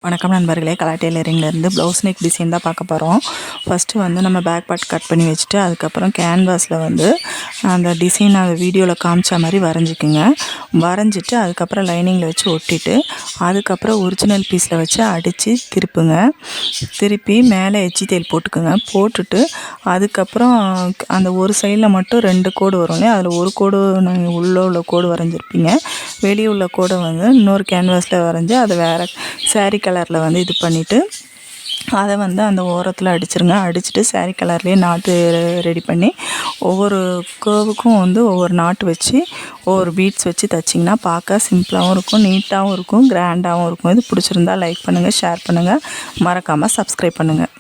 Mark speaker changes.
Speaker 1: வணக்கம் நண்பர்களே, கலா டெய்லரிங்லேருந்து blouse neck design தான் பார்க்க போகிறோம். ஃபஸ்ட்டு வந்து நம்ம பேக் பார்ட் கட் பண்ணி வச்சுட்டு அதுக்கப்புறம் கேன்வாஸில் வந்து அந்த டிசைன் அந்த வீடியோவில் காமிச்ச மாதிரி வரைஞ்சிக்குங்க. வரைஞ்சிட்டு அதுக்கப்புறம் லைனிங்கில் வச்சு ஒட்டிட்டு அதுக்கப்புறம் ஒரிஜினல் பீஸில் வச்சு அடித்து திருப்புங்க. திருப்பி மேலே எச்சி தையல் போட்டுக்குங்க. போட்டுட்டு அதுக்கப்புறம் அந்த ஒரு சைடில் மட்டும் 2 கோடு வரும் இல்லையா, அதில் ஒரு கோடு நீங்கள் உள்ளே உள்ள கோடு வரைஞ்சிருப்பீங்க. வெளியே உள்ள கோடை வந்து இன்னொரு கேன்வாஸில் வரைஞ்சி அதை வேறு சாரீ கலரில் வந்து இது பண்ணிவிட்டு அதை வந்து அந்த ஓரத்தில் அடிச்சிருங்க. அடிச்சுட்டு சாரீ கலர்லேயே நாட்டு ரெடி பண்ணி ஒவ்வொரு கேர்வுக்கும் வந்து ஒவ்வொரு நாட்டு வச்சு ஒவ்வொரு பீட்ஸ் வச்சு தைச்சிங்கன்னா பார்க்க சிம்பிளாகவும் இருக்கும், நீட்டாகவும் இருக்கும், கிராண்டாகவும் இருக்கும். இது பிடிச்சிருந்தா லைக் பண்ணுங்கள், ஷேர் பண்ணுங்கள், மறக்காமல் சப்ஸ்கிரைப் பண்ணுங்கள்.